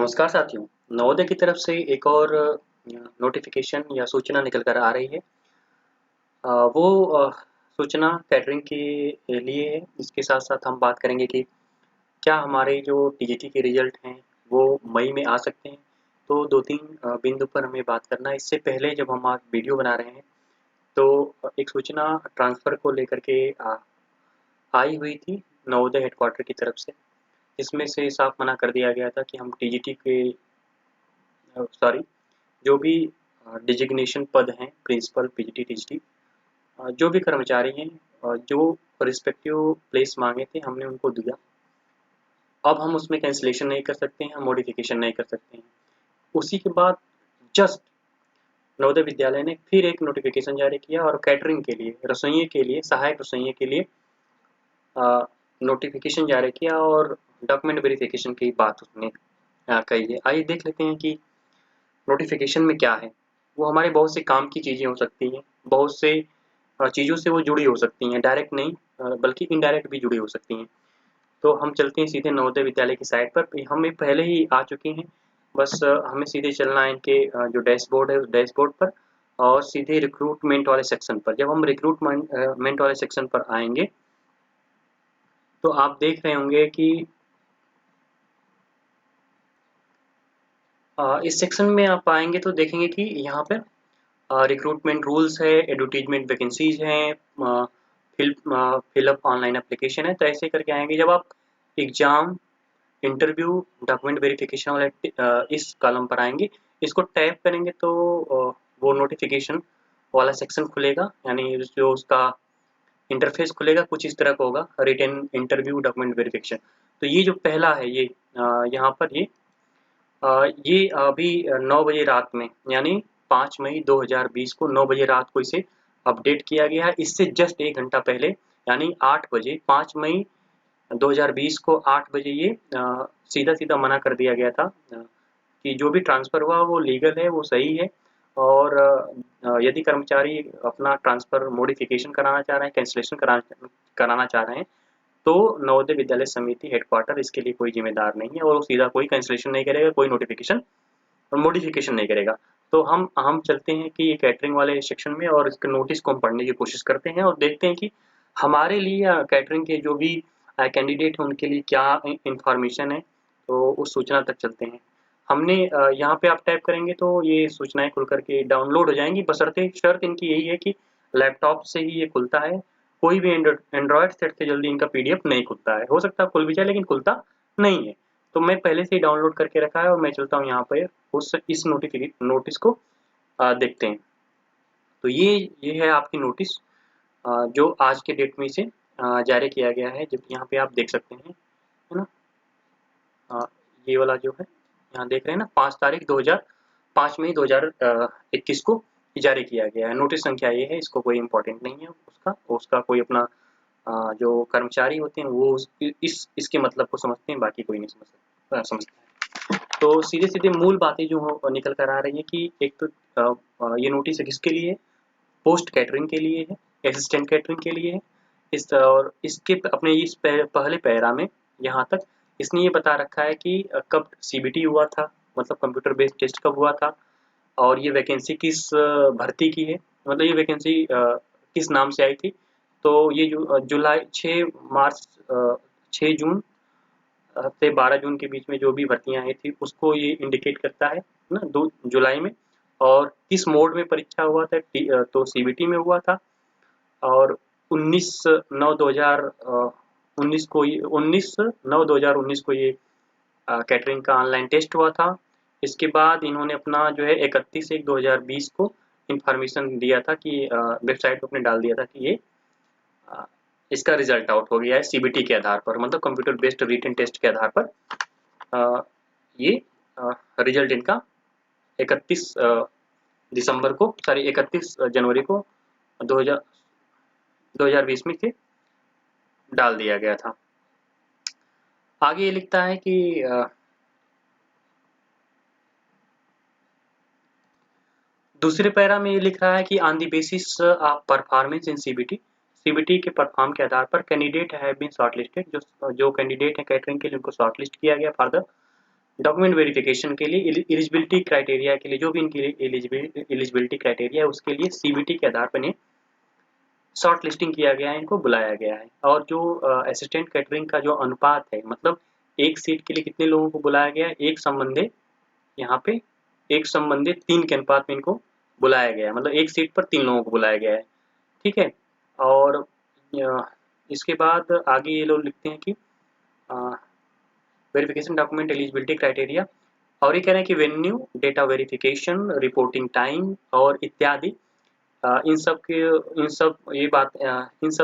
नमस्कार साथियों। नवोदय की तरफ से एक और नोटिफिकेशन या सूचना निकल कर आ रही है। वो सूचना कैटरिंग के लिए है। इसके साथ साथ हम बात करेंगे कि क्या हमारे जो टीजीटी के रिजल्ट हैं वो मई में आ सकते हैं। तो दो तीन बिंदु पर हमें बात करना है। इससे पहले जब हम आज वीडियो बना रहे हैं तो एक सूचना ट्रांसफ़र को लेकर के आई हुई थी नवोदय हेडक्वार्टर की तरफ से, जिसमें से साफ मना कर दिया गया था कि हम टीजीटी के सॉरी जो भी डिजिग्नेशन पद हैं, प्रिंसिपल, पीजीटी, टीजीटी, जो भी कर्मचारी हैं, जो रिस्पेक्टिव प्लेस मांगे थे हमने उनको दिया। अब हम उसमें कैंसिलेशन नहीं कर सकते हैं, हम मॉडिफिकेशन नहीं कर सकते हैं। उसी के बाद जस्ट नवोदय विद्यालय ने फिर एक नोटिफिकेशन जारी किया और कैटरिंग के लिए, रसोइये के लिए, सहायक रसोइये के लिए नोटिफिकेशन जारी किया और डॉक्यूमेंट वेरिफिकेशन की बात उसने कही है। आइए देख लेते हैं कि नोटिफिकेशन में क्या है। वो हमारे बहुत से काम की चीज़ें हो सकती हैं, बहुत से चीज़ों से वो जुड़ी हो सकती हैं, डायरेक्ट नहीं बल्कि इनडायरेक्ट भी जुड़ी हो सकती हैं। तो हम चलते हैं सीधे नवोदय विद्यालय की साइट पर। हमें पहले ही आ चुके हैं, बस हमें सीधे चलना है इनके जो डैशबोर्ड है उस डैशबोर्ड पर और सीधे रिक्रूटमेंट वाले सेक्शन पर। जब हम रिक्रूटमेंट वाले सेक्शन पर आएंगे तो आप देख रहे होंगे कि इस सेक्शन में आप आएंगे तो देखेंगे कि यहाँ पर रिक्रूटमेंट रूल्स है, एडवर्टीजमेंट वैकेंसीज हैं, फिलअप ऑनलाइन एप्लीकेशन है। तो ऐसे करके आएंगे। जब आप एग्जाम, इंटरव्यू, डॉक्यूमेंट वेरिफिकेशन वाले इस कॉलम पर आएंगे, इसको टैप करेंगे तो वो नोटिफिकेशन वाला सेक्शन खुलेगा, यानी जो उसका इंटरफेस खुलेगा कुछ इस तरह का होगा, रिटन इंटरव्यू, डॉक्यूमेंट वेरिफिकेशन। तो ये जो पहला है ये यहाँ पर ये अभी 9 बजे रात में, यानी 5 मई 2020 को 9 बजे रात को इसे अपडेट किया गया है। इससे जस्ट 1 घंटा पहले, यानी 8 बजे, 5 मई 2020 को 8 बजे ये सीधा-सीधा मना कर दिया गया था कि जो भी ट्रांसफ़र हुआ वो लीगल है, वो सही है। और यदि कर्मचारी अपना ट्रांसफ़र मॉडिफ़िकेशन कराना चाह रहे हैं, कैंसलेशन कराना चाह रहे हैं, तो नवोदय विद्यालय समिति हेडक्वार्टर इसके लिए कोई जिम्मेदार नहीं है और वो सीधा कोई कैंसलेशन नहीं करेगा, कोई नोटिफिकेशन और मॉडिफिकेशन नहीं करेगा। तो हम चलते हैं कि ये कैटरिंग वाले सेक्शन में और इसके नोटिस को हम पढ़ने की कोशिश करते हैं और देखते हैं कि हमारे लिए कैटरिंग के जो भी कैंडिडेट हैं उनके लिए क्या इंफॉर्मेशन है। तो उस सूचना तक चलते हैं। हमने यहाँ पे आप टाइप करेंगे तो ये सूचनाएं खुल करके डाउनलोड हो जाएंगी, बशर्ते शर्त इनकी यही है कि लैपटॉप से ही ये खुलता है। कोई भी एंड्रॉयड सेट से जल्दी इनका पीडीएफ नहीं खुलता है। हो सकता है खुल भी जाए लेकिन खुलता नहीं है। तो मैं पहले से ही डाउनलोड करके रखा है और मैं चलता हूँ यहाँ पर इस नोटिस को देखते हैं। तो ये है आपकी नोटिस जो आज के डेट में इसे जारी किया गया है। जब यहाँ पे आप देख सकते हैं, है ना, ये वाला जो है यहाँ देख रहे हैं ना, 5 मई 2021 को जारी किया गया है। नोटिस संख्या ये है, इसको कोई इम्पोर्टेंट नहीं है उसका कोई अपना जो कर्मचारी होते हैं वो इसके मतलब को समझते हैं, बाकी कोई नहीं समझता है। तो सीधे-सीधे मूल बातें जो निकल कर आ रही है कि एक तो ये नोटिस किसके लिए है? पोस्ट कैटरिंग के लिए है, असिस्टेंट कैटरिंग के लिए है। और इसके अपने इस पहले पैरा में यहाँ तक इसने ये बता रखा है कि कब सीबीटी हुआ था, मतलब कंप्यूटर बेस्ड टेस्ट कब हुआ था और ये वैकेंसी किस भर्ती की है, मतलब ये वैकेंसी किस नाम से आई थी। तो ये जो जुलाई 6 जून से 12 जून के बीच में जो भी भर्तियां आई थी उसको ये इंडिकेट करता है ना, 2 जुलाई में। और किस मोड में परीक्षा हुआ था, तो सीबीटी में हुआ था। और 19/9/2019 को ये कैटरिंग का ऑनलाइन टेस्ट हुआ था। इसके बाद इन्होंने अपना जो है 31/1/2020 को इंफॉर्मेशन दिया था कि वेबसाइट पर अपने डाल दिया था कि ये इसका रिजल्ट आउट हो गया है सीबीटी के आधार पर, मतलब कंप्यूटर बेस्ड रिटन टेस्ट के आधार पर ये रिजल्ट इनका 31 दिसंबर को, सॉरी 31 जनवरी को 2020 में से डाल दिया गया था। आगे ये लिखता है कि दूसरे पैरा में ये लिख रहा है कि on the basis of performance in CBT के परफॉर्म के आधार पर कैंडिडेट हैव बीन शॉर्टलिस्टेड। जो कैंडिडेट हैं कैटरिंग के लिए उनको शॉर्टलिस्ट किया गया फॉर द डॉक्यूमेंट वेरिफिकेशन के लिए एलिजिबिलिटी क्राइटेरिया के लिए जो भी इनकी एलिजिबिलिटी क्राइटेरिया है उसके लिए सीबीटी के आधार पर इन्हें शॉर्ट लिस्टिंग किया गया है, इनको बुलाया गया है। और जो असिस्टेंट कैटरिंग का जो अनुपात है, मतलब एक सीट के लिए कितने लोगों को बुलाया गया है, एक संबंधित यहाँ पे एक संबंधित 3 के अनुपात में इनको बुलाया गया है, मतलब एक सीट पर 3 लोगों को बुलाया गया है, ठीक है। और इसके बाद आगे ये लोग लिखते हैं कि वेरिफिकेशन डॉक्यूमेंट एलिजिबिलिटी क्राइटेरिया, और ये कह रहे हैं कि venue, data verification, reporting time और इत्यादि इन सब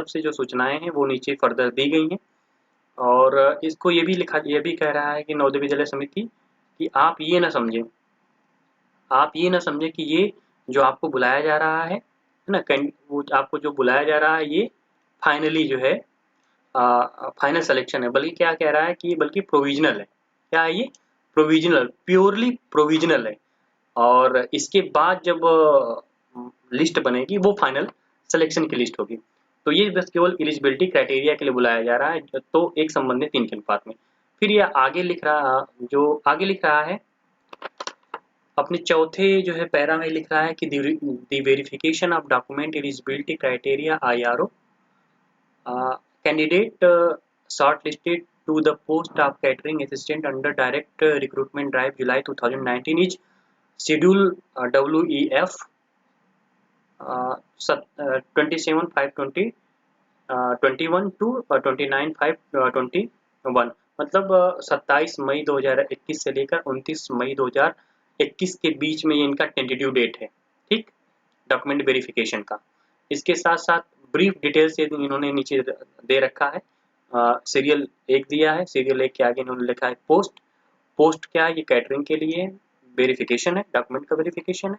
से जो सूचनाएं हैं वो नीचे फर्दर दी गई हैं। और इसको ये भी कह रहा है कि नवोदय विद्यालय समिति कि आप ये ना समझें कि ये जो आपको बुलाया जा रहा है ना, वो आपको जो बुलाया जा रहा है ये फाइनली जो है फाइनल सिलेक्शन है, बल्कि क्या कह रहा है कि बल्कि प्रोविजनल है। क्या है ये? प्रोविजनल, प्योरली प्रोविजनल है। और इसके बाद जब लिस्ट बनेगी वो फाइनल सिलेक्शन की लिस्ट होगी। तो ये बस केवल एलिजिबिलिटी क्राइटेरिया के लिए बुलाया जा रहा है, तो एक संबंधित 3 के अनुपात में। फिर ये आगे लिख रहा है अपने चौथे जो है पैरा में लिख रहा है कि the verification of document eligibility criteria IRO candidate shortlisted to the post of catering assistant under direct recruitment drive July 2019 is schedule WEF 27/5/20 21 to 29/5/21, मतलब 27 मई 2021 से लेकर 29 मई 2021 के बीच में ये इनका टेंटेटिव डेट है, ठीक, डॉक्यूमेंट वेरिफिकेशन का। इसके साथ साथ ब्रीफ डिटेल्स इन्होंने नीचे दे रखा है। सीरियल 1 दिया है, सीरियल 1 के आगे इन्होंने लिखा है पोस्ट क्या है? ये कैटरिंग के लिए वेरिफिकेशन है, डॉक्यूमेंट का वेरिफिकेशन है,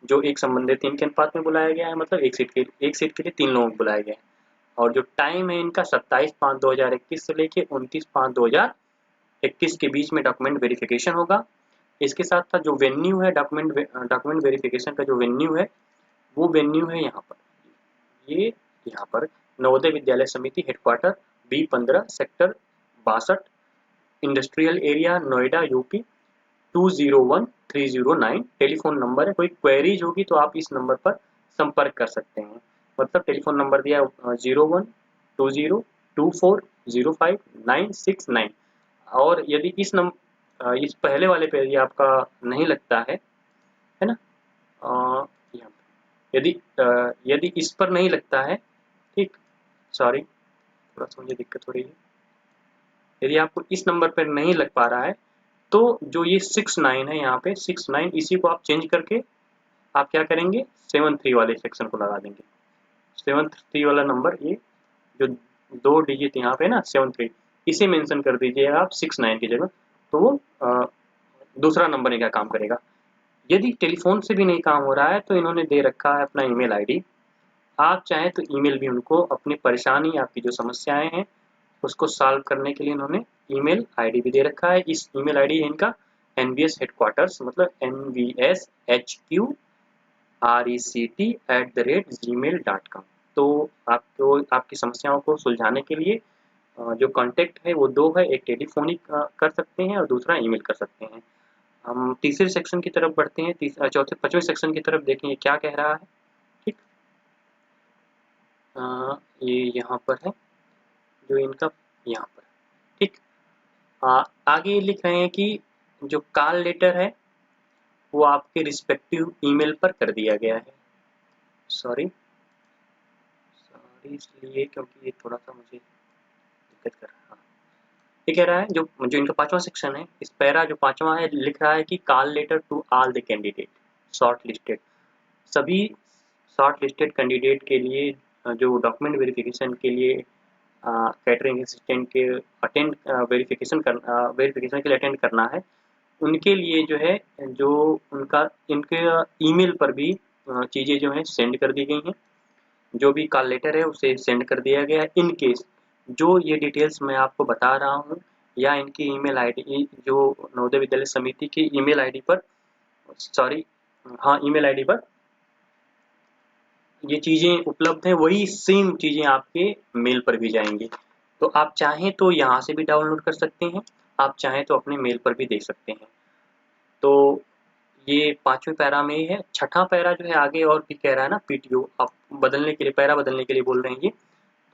जो एक संबंधित 3 के अनुपात में बुलाया गया है, मतलब एक सीट के लिए 3 लोगों को बुलाया गया है। और जो टाइम है इनका 27/5/2021 से लेके 29/5/2021 के बीच में डॉक्यूमेंट वेरिफिकेशन होगा। इसके साथ साथ जो वेन्यू है डॉक्यूमेंट वेरिफिकेशन का जो वेन्यू है वो वेन्यू है यहाँ पर नवोदय विद्यालय समिति headquarter B15 sector 62 industrial area Noida UP 201309। Telephone number है, कोई क्वेरीज होगी तो आप इस नंबर पर संपर्क कर सकते हैं। मतलब टेलीफोन नंबर दिया 012024050969। और यदि इस पहले वाले पे यदि आपका नहीं लगता है ना, यदि इस पर नहीं लगता है, ठीक, सॉरी थोड़ा सा मुझे दिक्कत हो रही है, यदि आपको इस नंबर पर नहीं लग पा रहा है तो जो ये 69 है यहाँ पे 69, इसी को आप चेंज करके आप क्या करेंगे 73 वाले सेक्शन को लगा देंगे। 73 वाला नंबर, ये जो 2 डिजिट यहाँ पे ना 73, इसे मेंशन कर दीजिएगा आप 69 की जगह, तो वो दूसरा नंबर का काम करेगा। यदि टेलीफोन से भी नहीं काम हो रहा है तो इन्होंने दे रखा है अपना ईमेल आईडी। आप चाहें तो ईमेल भी उनको अपनी परेशानी, आपकी जो समस्याएं हैं उसको सॉल्व करने के लिए इन्होंने ईमेल आईडी भी दे रखा है। इस ईमेल आईडी है इनका NVS हेडक्वार्टर्स, मतलब nvshqrect@gmail.com। तो आपको आपकी समस्याओं को सुलझाने के लिए जो कांटेक्ट है वो 2 है, एक टेलीफोनिक कर सकते हैं और दूसरा ईमेल कर सकते हैं। हम तीसरे सेक्शन की तरफ बढ़ते हैं, 5वें सेक्शन की तरफ देखें ये क्या कह रहा है, ठीक। ये यहाँ पर है जो इनका यहाँ पर, ठीक। आगे लिख रहे हैं कि जो कॉल लेटर है वो आपके रिस्पेक्टिव ईमेल पर कर दिया गया है। सॉरी इसलिए क्योंकि ये थोड़ा सा मुझे दिक्कत कर रहा है। ये कह रहा है जो इनका 5वां सेक्शन है, इस पैरा जो 5वां है लिख रहा है कि call letter to all the candidate shortlisted, सभी शॉर्ट लिस्टेड कैंडिडेट के लिए जो डॉक्यूमेंट वेरिफिकेशन के लिए कैटरिंग असिस्टेंट के वेरिफिकेशन के लिए अटेंड करना है, उनके लिए जो है जो इनके ईमेल पर भी चीज़ें जो हैं सेंड कर दी गई हैं। जो भी कॉल लेटर है उसे सेंड कर दिया गया है। इन केस जो ये डिटेल्स मैं आपको बता रहा हूँ या इनकी ईमेल आईडी जो नवोदय विद्यालय समिति की ईमेल आईडी पर ईमेल आईडी पर ये चीज़ें उपलब्ध हैं, वही सेम चीज़ें आपके मेल पर भी जाएंगी। तो आप चाहें तो यहाँ से भी डाउनलोड कर सकते हैं, आप चाहें तो अपने मेल पर भी देख सकते हैं। तो ये 5वें पैरा में ही है। छठा पैरा जो है आगे और भी कह रहा है ना, पीटीओ आप बदलने के लिए, पैरा बदलने के लिए बोल रहे हैं ये,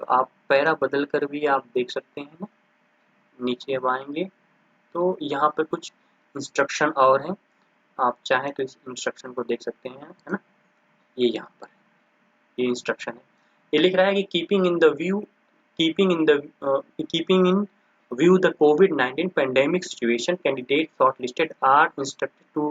तो आप पैरा बदल कर भी आप देख सकते हैं ना। नीचे अब आएंगे तो यहाँ पर कुछ इंस्ट्रक्शन और हैं, आप चाहें तो इस इंस्ट्रक्शन को देख सकते हैं, है ना। ये यहाँ पर ये इंस्ट्रक्शन है। ये लिख रहा है कि keeping in view the COVID-19 pandemic situation, candidates shortlisted are instructed to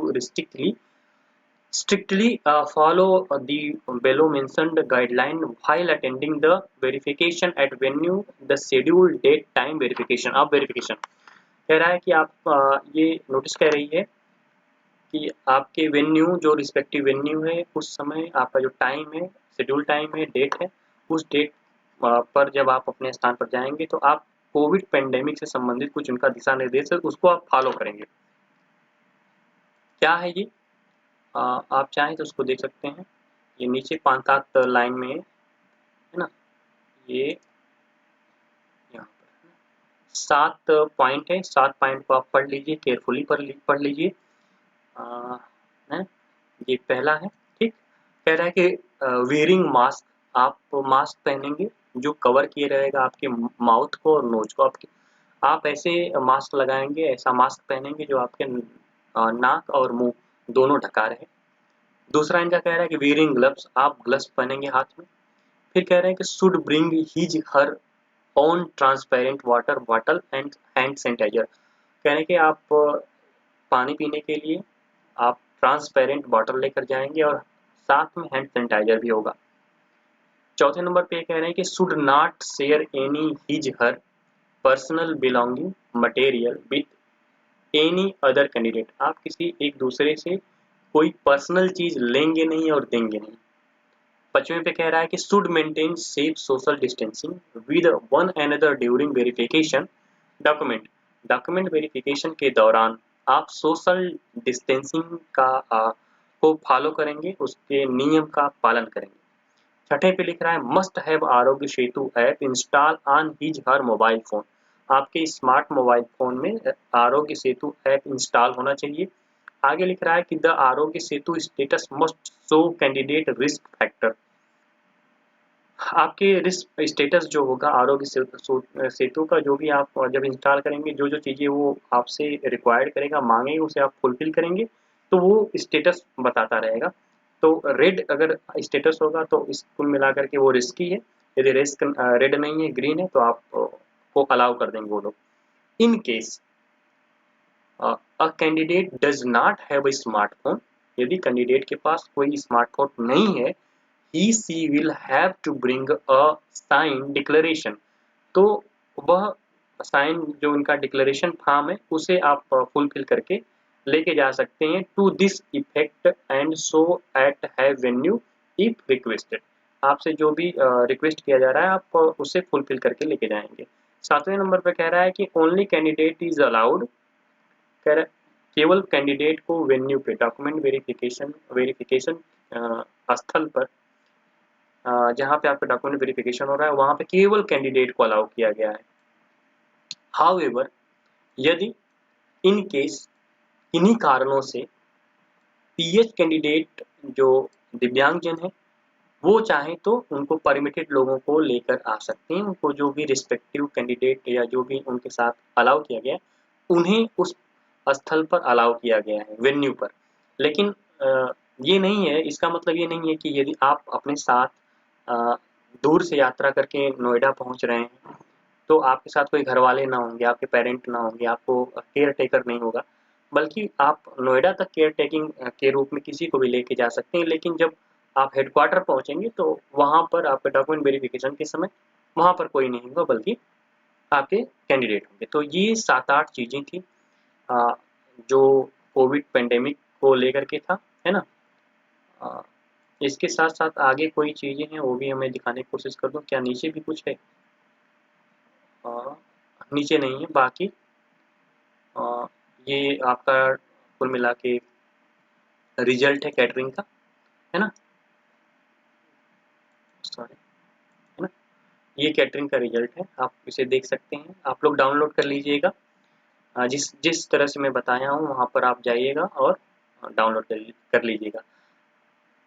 strictly follow the below mentioned guideline while attending the verification at venue, the scheduled date time verification। अब वेरिफिकेशन कह रहा है कि आप ये नोटिस कह रही है कि आपके वेन्यू, जो रिस्पेक्टिव वेन्यू है, उस समय आपका जो टाइम है, शेड्यूल टाइम है, डेट है, उस डेट पर जब आप अपने स्थान पर जाएंगे तो आप कोविड पेंडेमिक से संबंधित कुछ उनका दिशा निर्देश है उसको आप फॉलो करेंगे। क्या है ये, आप चाहें तो उसको देख सकते हैं। ये नीचे 5-7 लाइन में है ना। ये यहाँ पर 7 पॉइंट है, 7 पॉइंट को आप पढ़ लीजिए, केयरफुली पढ़ लीजिए। ये पहला है, ठीक। कह रहा है कि वेयरिंग मास्क, आप मास्क पहनेंगे जो कवर किए रहेगा आपके माउथ को और नोज को। आप ऐसे मास्क लगाएंगे, ऐसा मास्क पहनेंगे जो आपके नाक और मुंह दोनों ढका रहे। दूसरा इनका कह रहा है कि वेयरिंग ग्लव्स, आप ग्लव्स पहनेंगे हाथ में। फिर कह रहे हैं कि should bring his her own transparent water bottle and hand sanitiser. कह रहे हैं कि आप पानी पीने के लिए आप ट्रांसपेरेंट बॉटल लेकर जाएंगे और साथ में हैंड सैनिटाइजर भी होगा। चौथे नंबर पे कह रहे हैं कि should not share any his her personal belonging material with any other candidate. आप किसी एक दूसरे से कोई पर्सनल चीज लेंगे नहीं और देंगे नहीं। 5वें पे कह रहा है कि should maintain safe social distancing with one another during verification document. Document verification के दौरान आप सोशल डिस्टेंसिंग को फॉलो करेंगे, उसके नियम का पालन करेंगे। छठे पे लिख रहा है must have Aarogya Setu app install on his her mobile phone. आपके स्मार्ट मोबाइल फोन में आरोग्य सेतु ऐप इंस्टॉल होना चाहिए। आगे लिख रहा है कि the Aarogya Setu status must show candidate risk factor. आपके रिस्क स्टेटस जो होगा आरोग्य सेतु का, जो भी आप जब इंस्टॉल करेंगे, जो जो चीज़ें वो आपसे रिक्वायर्ड करेगा, मांगेंगे, उसे आप फुलफिल करेंगे तो वो स्टेटस बताता रहेगा। तो रेड अगर स्टेटस होगा तो इस कुल मिलाकर के वो रिस्की है। यदि रिस्क रेड नहीं है, ग्रीन है, तो आप को अलाउ कर देंगे वो लोग। In case a candidate does not have a smartphone, यदि कैंडिडेट के पास कोई स्मार्टफोन नहीं है, he she will have to bring a signed declaration। तो वह साइन जो उनका डिक्लेरेशन फॉर्म है उसे आप फुलफिल करके लेके जा सकते हैं to this effect and show at have venue if requested. आपसे जो भी रिक्वेस्ट किया जा रहा है आप उसे फुलफिल करके लेके जाएंगे। 7वें नंबर पे कह रहा है कि ओनली कैंडिडेट इज अलाउड, कह रहा है केवल कैंडिडेट को वेन्यू पे डॉक्यूमेंट वेरिफिकेशन स्थल पर जहाँ पे आपका डॉक्यूमेंट वेरिफिकेशन हो रहा है वहाँ पे केवल कैंडिडेट को अलाउ किया गया है। हाउएवर, यदि इन केस इन्हीं कारणों से पीएच कैंडिडेट जो दिव्यांगजन है वो चाहें तो उनको परमिटेड लोगों को लेकर आ सकते हैं। उनको जो भी रिस्पेक्टिव कैंडिडेट या जो भी उनके साथ अलाउ किया गया उन्हें उस स्थल पर अलाउ किया गया है, वेन्यू पर। लेकिन ये नहीं है, इसका मतलब ये नहीं है कि यदि आप अपने साथ दूर से यात्रा करके नोएडा पहुंच रहे हैं तो आपके साथ कोई घर वाले ना होंगे, आपके पेरेंट ना होंगे, आपको केयर टेकर नहीं होगा, बल्कि आप नोएडा तक केयर टेकिंग के रूप में किसी को भी लेके जा सकते हैं। लेकिन जब आप हेडक्वार्टर पहुंचेंगे तो वहां पर आपके डॉक्यूमेंट वेरिफिकेशन के समय वहां पर कोई नहीं होगा बल्कि आपके कैंडिडेट होंगे। तो ये 7-8 चीज़ें थी जो कोविड पेंडेमिक को लेकर के था, है ना। इसके साथ साथ आगे कोई चीज़ें हैं वो भी हमें दिखाने की कोशिश कर दूँ। क्या नीचे भी कुछ है? नीचे नहीं है। बाकी ये आपका कुल मिला के रिजल्ट है कैटरिंग का, है ना। सॉरी, है ना। ये कैटरिंग का रिजल्ट है, आप इसे देख सकते हैं, आप लोग डाउनलोड कर लीजिएगा। जिस जिस तरह से मैं बताया हूँ वहाँ पर आप जाइएगा और डाउनलोड कर लीजिएगा।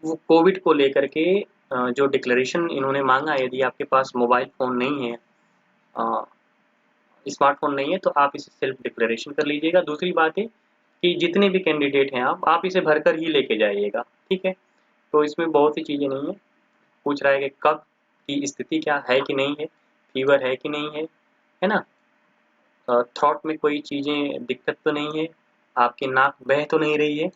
वो कोविड को लेकर के जो डिक्लेरेशन इन्होंने मांगा है, यदि आपके पास मोबाइल फ़ोन नहीं है, स्मार्टफ़ोन नहीं है, तो आप इसे सेल्फ डिक्लेरेशन कर लीजिएगा। दूसरी बात है कि जितने भी कैंडिडेट हैं आप इसे भरकर ही लेके जाइएगा, ठीक है? तो इसमें बहुत सी चीज़ें नहीं है। पूछ रहा है कि कफ की स्थिति क्या है कि नहीं है, फीवर है कि नहीं है ना? थ्रोट में कोई चीज़ें दिक्कत तो नहीं है, आपकी नाक बह तो नहीं रही है,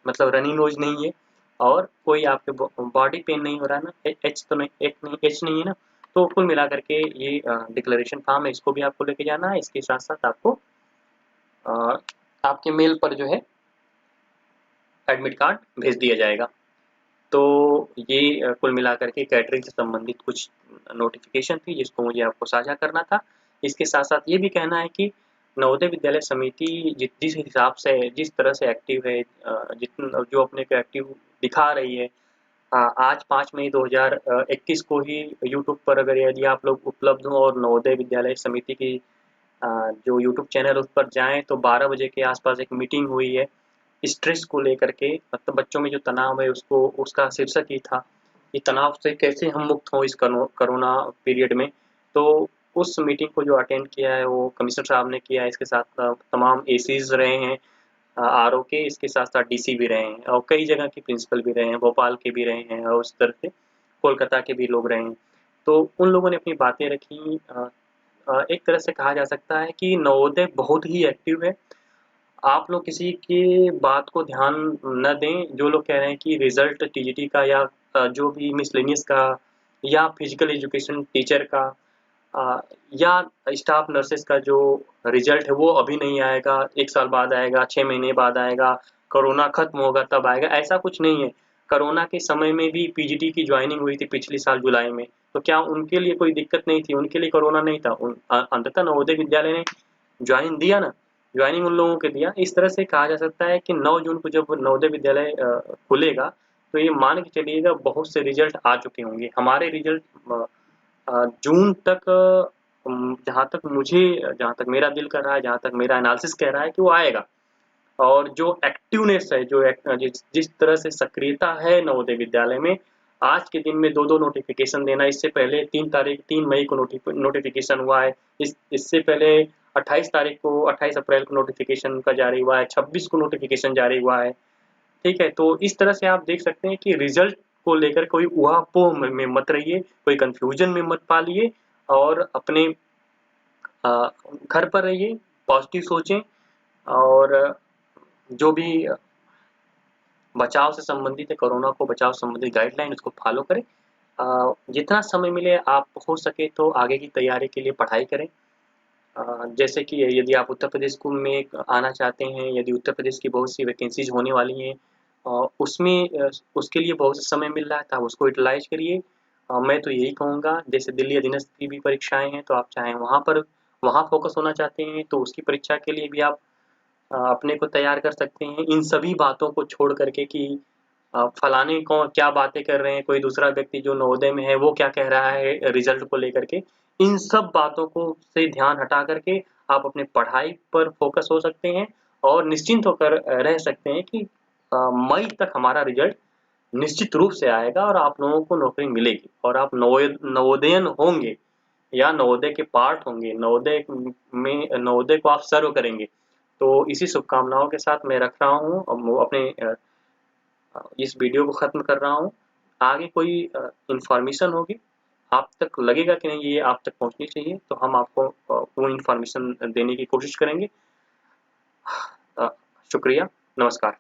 मतलब रनी नोज नहीं है, और कोई आपके बॉडी पेन नहीं हो रहा है ना, एच तो नहीं, एक नहीं, एच नहीं है ना। तो कुल मिला करके ये डिक्लेरेशन फॉर्म है, इसको भी आपको लेके जाना है। इसके साथ साथ आपको आपके मेल पर जो है एडमिट कार्ड भेज दिया जाएगा। तो ये कुल मिलाकर के कैटरिंग से संबंधित कुछ नोटिफिकेशन थी जिसको मुझे आपको साझा करना था। इसके साथ साथ ये भी कहना है कि नवोदय विद्यालय समिति जिस हिसाब से जिस तरह से एक्टिव है, जो अपने को एक्टिव दिखा रही है, आज 5 मई 2021 को ही यूट्यूब पर अगर यदि आप लोग उपलब्ध हो और नवोदय विद्यालय समिति की जो यूट्यूब चैनल उस पर जाएं तो 12 बजे के आसपास एक मीटिंग हुई है स्ट्रेस को लेकर के, मतलब बच्चों में जो तनाव है उसको, उसका शीर्षक ही था कि तनाव से कैसे हम मुक्त हों इस कोरोना पीरियड में। तो उस मीटिंग को जो अटेंड किया है वो कमिश्नर साहब ने किया है। इसके साथ तमाम एसीज रहे हैं आरओ के, इसके साथ साथ डीसी भी रहे हैं और कई जगह के प्रिंसिपल भी रहे हैं, भोपाल के भी रहे हैं और उस तरह से कोलकाता के भी लोग रहे हैं। तो उन लोगों ने अपनी बातें रखी। एक तरह से कहा जा सकता है कि नवोदय बहुत ही एक्टिव है। आप लोग किसी की बात को ध्यान न दें। जो लोग कह रहे हैं कि रिजल्ट टीजीटी का या जो भी मिसलेनियस का या फिजिकल एजुकेशन टीचर का या स्टाफ नर्सेस का जो रिजल्ट है वो अभी नहीं आएगा, 1 साल बाद आएगा, 6 महीने बाद आएगा, कोरोना खत्म होगा तब आएगा, ऐसा कुछ नहीं है। कोरोना के समय में भी पीजीटी की ज्वाइनिंग हुई थी पिछले साल जुलाई में, तो क्या उनके लिए कोई दिक्कत नहीं थी? उनके लिए कोरोना नहीं था। अंततः नवोदय विद्यालय ने ज्वाइन दिया ना, ज्वाइनिंग उन लोगों के दिया। इस तरह से कहा जा सकता है कि 9 जून को जब नवोदय विद्यालय खुलेगा तो ये मान के चलिएगा बहुत से रिजल्ट आ चुके होंगे। हमारे रिजल्ट जून तक, जहाँ तक मेरा दिल कर रहा है, जहाँ तक मेरा एनालिसिस कह रहा है कि वो आएगा। और जो एक्टिवनेस है, जिस तरह से सक्रियता है नवोदय विद्यालय में, आज के दिन में 2-2 नोटिफिकेशन देना, इससे पहले 3 मई को नोटिफिकेशन हुआ है। इससे पहले 28 अप्रैल को नोटिफिकेशन का जारी हुआ है, 26 को नोटिफिकेशन जारी हुआ है। ठीक है, तो इस तरह से आप देख सकते हैं कि रिजल्ट को लेकर कोई ऊहा-पोह में मत रहिए, कोई कन्फ्यूजन में मत पालिए और अपने घर पर रहिए, पॉजिटिव सोचें और जो भी बचाव से संबंधित है, कोरोना को बचाव से संबंधित गाइडलाइन उसको फॉलो करें। जितना समय मिले आप हो सके तो आगे की तैयारी के लिए पढ़ाई करें। जैसे कि यदि आप उत्तर प्रदेश में आना चाहते हैं, यदि उत्तर प्रदेश की बहुत सी वैकेंसीज होने वाली हैं उसके लिए बहुत सा समय मिल रहा है तो आप उसको यूटिलाइज करिए। मैं तो यही कहूँगा, जैसे दिल्ली अधीनस्थ की भी परीक्षाएं हैं तो आप चाहें वहाँ फोकस होना चाहते हैं तो उसकी परीक्षा के लिए भी आप अपने को तैयार कर सकते हैं। इन सभी बातों को छोड़ करके कि फलाने को क्या बातें कर रहे हैं, कोई दूसरा व्यक्ति जो नवोदय में है वो क्या कह रहा है रिजल्ट को लेकर के, इन सब बातों को से ध्यान हटा करके आप अपने पढ़ाई पर फोकस हो सकते हैं और निश्चिंत होकर रह सकते हैं कि मई तक हमारा रिजल्ट निश्चित रूप से आएगा और आप लोगों को नौकरी मिलेगी और आप नवोदयन होंगे या नवोदय के पार्ट होंगे, नवोदय को आप सर्व करेंगे। तो इसी शुभकामनाओं के साथ मैं रख रहा हूँ अपने इस वीडियो को ख़त्म कर रहा हूँ। आगे कोई इन्फॉर्मेशन होगी, आप तक लगेगा कि नहीं ये आप तक पहुँचनी चाहिए, तो हम आपको वो इन्फॉर्मेशन देने की कोशिश करेंगे। शुक्रिया, नमस्कार।